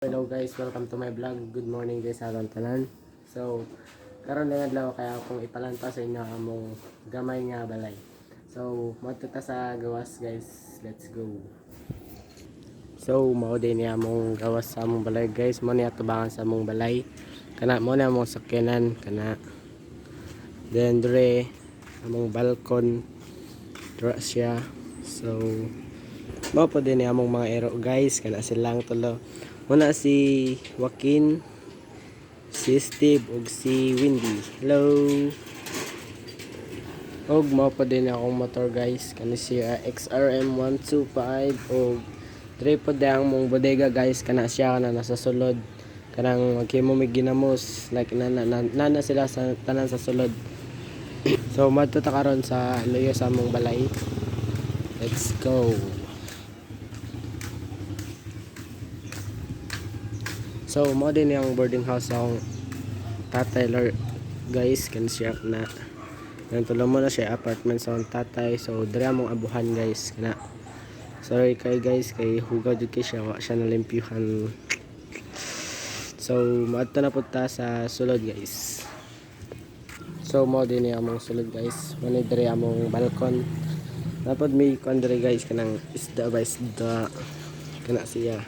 Hello guys, welcome to my vlog. Good morning guys sa atong tanan. So, karon na adlaw kaya akong ipalanta sa inyo among gamay nga balay. So, moadto ta sa gawas guys. Let's go. So, mao din ni among gawas sa among balay guys. Mo ni atubangan sa among balay. Kana mo na among sakyanan kana. Then dire among balkon dra siya. So, mao po din ni among mga ero guys kana silang tulo. Muna si Joaquin, si Steve, ug si Windy. Hello! Og mao pa din akong motor guys. Kani si XRM 125 og dre po ang mong bodega guys. Kana siya kana nasa sulod. Kanang magkimo mig ginamos like nana sila sa tanan sa sulod. So madto ta karon sa luyo sa among balay. Let's go. So, mo din yung boarding house akong tatay Lord guys, kan siya na nantulo mo na siya apartment sa akong tatay. So, dira mong abuhan guys kana. Sorry kay guys kay hugaw jud kay siya, wa siya nalimpyuhan. So, maadto na pud ta sa sulod guys. So, mo din yung among sulod guys. Mani diri among balkon. Napod may kuan diri guys kanang isda ba isda kana siya.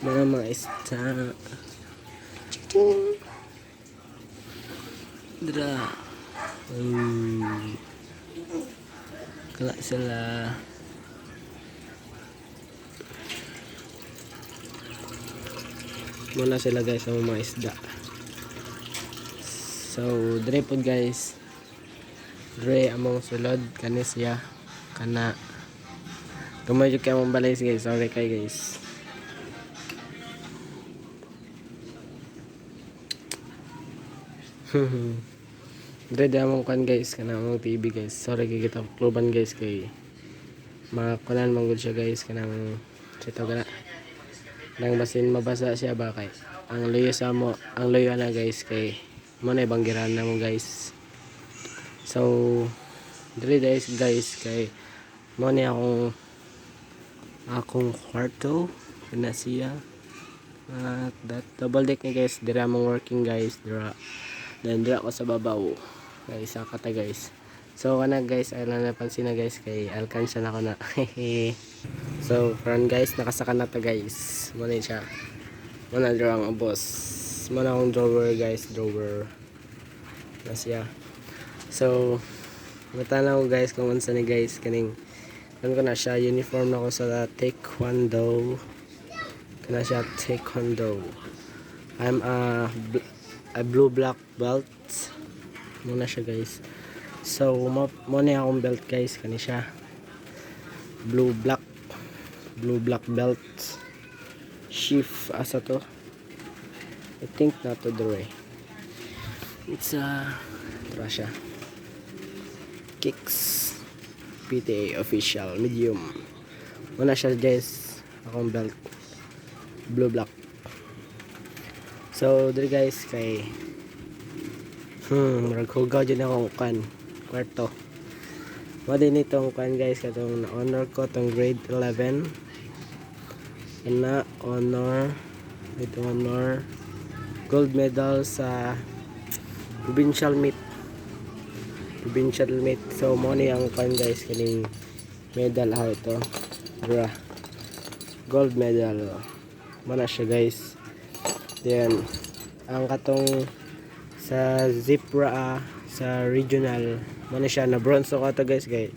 Mga isda. Dra. Kala sila. Muna sila guys ang mga isda. So, dre po guys. Dre among sulod kanis ya kana. Tumayo kay among balay guys. Sorry kay guys. Dre di among kan guys kana among TV guys. Sorry kay kita kluban guys kay makakunan manggod siya guys kanang sito kana nang basin mabasa siya ba kay ang luyo sa mo ang luyo na guys kay mo na banggiran na mo guys. So dre guys kay mo ni akong kwarto kana siya at that double deck ni guys dira among working guys dira. Then dira ko sa babaw guys sa kata guys. So kana guys ay lang napansin na guys kay alkansya na ko na. So friend guys nakasaka na ta guys. Muna siya. Muna dira ang boss. Muna akong drawer guys, drawer. Na siya. So matanaw guys kung unsa ni guys kaning kan ko na siya uniform na ko sa taekwondo. Kana siya taekwondo. I'm a blue black belt muna siya guys. So mo na akong belt guys kani siya blue black belt shift asa to I think na to dre it's a Russia kicks PTA official medium muna siya guys akong belt blue black. So diri guys kay raghugaw dyan akong kan kwarto. Madi nitong kan guys katong na-honor ko tong grade 11 na honor with honor gold medal sa provincial meet. So mo ni ang kan guys kaning medal ha ito bra gold medal mana siya guys. Then ang katong sa Zipra sa regional mo na siya na bronze ko ato guys kay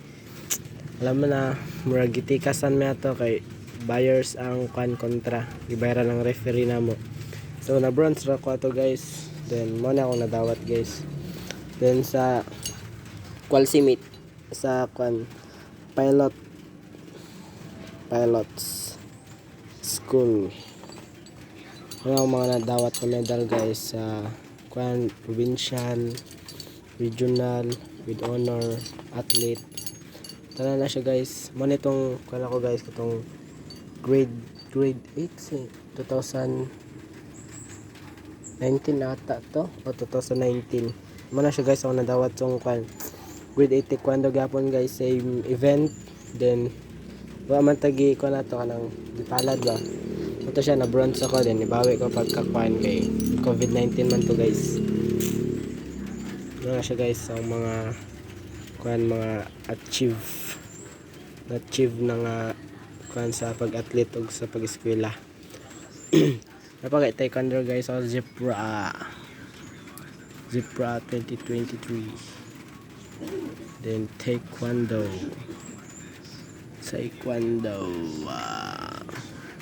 alam mo na murag gitikasan mi ato kay buyers ang kan kontra gibayaran ng referee na mo. So na bronze ra ko ato guys. Then mo na ako nadawat guys. Then sa quality meet sa kan pilots school wala akong mga nadawat na medal guys sa provincial, regional, with honor, athlete. Tala na siya guys. Mo nitong kala ko guys katong grade 8 2019 ata to o 2019. Mo na siya guys ako nadawat tong grade 8 taekwondo gapon guys same event. Then wa man tagi ko na to kanang dipalad ba. So to siya, na bronze ako din, ibawi ko pagkakuan kay COVID-19 man to guys. Ano siya guys, ang mga kuan, mga achieve na nga kuan sa pag-athlete ug sa pag-eskwela. Napagay taekwondo guys, o Zipra 2023. Then taekwondo.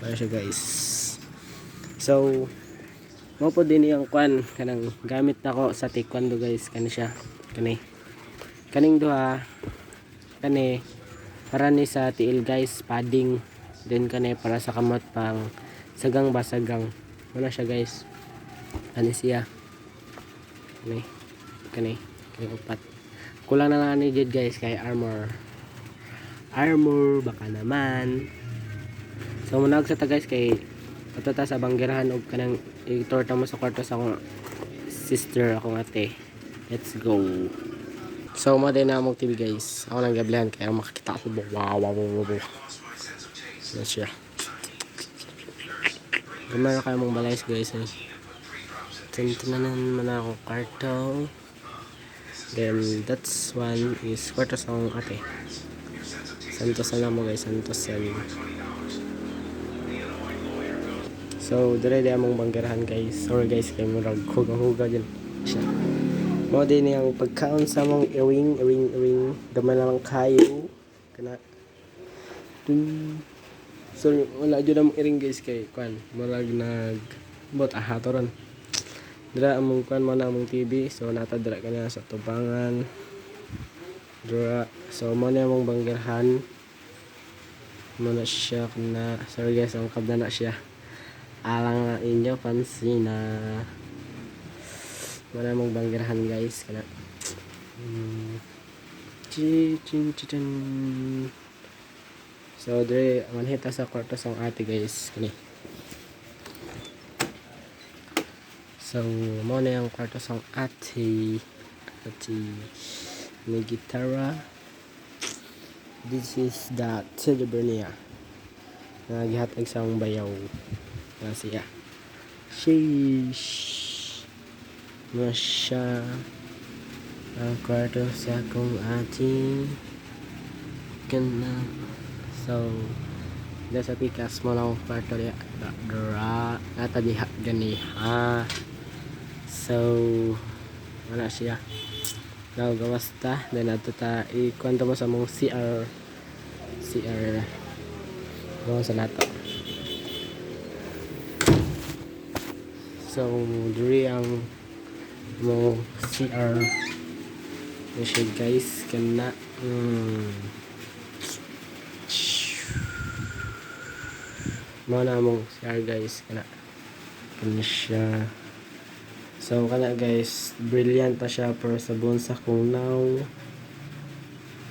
Ano siya guys. So mo po din yung kwan kanang gamit nako sa taekwondo guys, kani siya, kaning duha, kani para ni sa tiil guys, padding, then kani para sa kamot pang sagang basagang. Ano siya guys, kani siya, kani upat, kulang na lang ni jud guys kay armor baka naman. So munag sa ta guys kay ato ta sa banggirahan og kanang itorta mo sa kwarto sa akong sister, akong ate. Let's go. So mo din na mo TV guys, ako nang gablihan kaya makakita ko. Wow. Ano siya, gamay na kayo mong balay guys eh. Tinanan man ako kwarto. Then that's one is kwarto sa akong ate. Santos na mo guys, Santos yan. So dire di among banggirahan guys. Sorry guys kay murag huga dyan siya. Mo din yung pagkaon sa mong iring gamay lang kayo kana. Sorry, wala jud among iring guys kay kwan murag nag bot hatoron. Dira among kwan man among TV, so nata dira kanya sa tubangan. Dura, so mo na among banggirahan. Mo na siya na, sorry guys, ang kabda na siya. Alang na inyo pansin na mo na among banggirahan guys kana. So dire ang hita sa kwarto sa ate guys kani. So mo na yung kwarto sa ate. May gitara. This is the Celebrania. Nagihatag sa akong bayaw. Na siya. Sheesh. Masya. Ang kwarto sa akong ate. Ganda. So dahil sa pikas mo lang kwarto niya. Nata diha ganiha. So wala siya. Now gawas ta, then ato ta ikwento mo sa mong CR gawas sa nato. So diri ang mo CR siya guys kana. Mo na mong CR guys kana siya. So kana guys, brilliant pa siya pero sa bonsa kong now.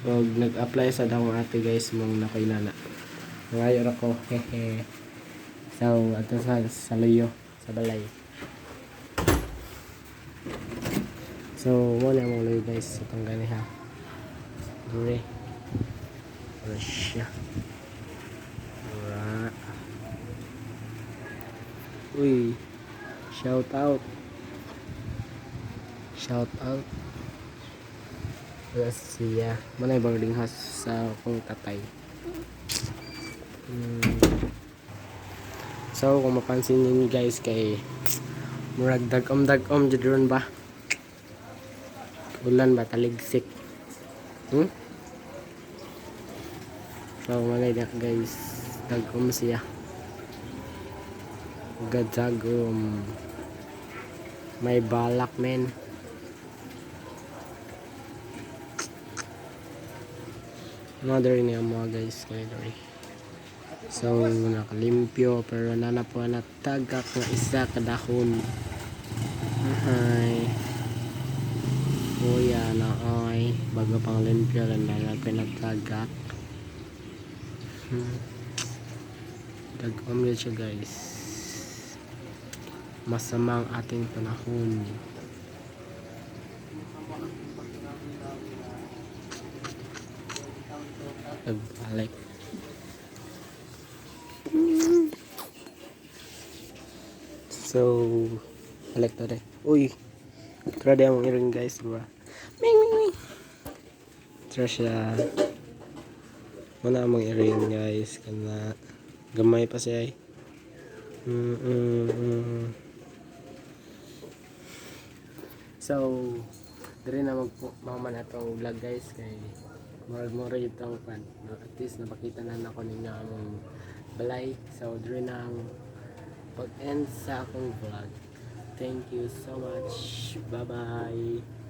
Og nag-apply sa daw ate guys mong nakoy nana. Ngayon ako hehe. So ato sa luyo sa balay. So mo na mong luyo guys sa tanggani ha. Dure. Russia. Uy. Shout out. Yes, siya. Manay boarding house sa akong tatay. So kung mapansin niyo guys kay murag dagom jud ron ba? Ulan ba taligsik? So manay na guys, dagom siya. Gadagom. May balak men. Mother niya mo guys kay Dory. So nakalimpyo pero nana po natagak nga isa kadahon. Ay. Kuya na ay bago pang limpyo lang na pinatagak. Dagom yun siya guys. Masamang ating panahon. Nagbalik. So balik to rin. Uy, tara di among iring guys, bro. Ming ming ming. Tara siya. Muna among iring guys, kana gamay pa siya. So dire na magmaman atong vlog guys kay more itong pan. At least napakita na nako ninyo among balay. So dire na ang pag-end sa akong vlog. Thank you so much. Bye bye.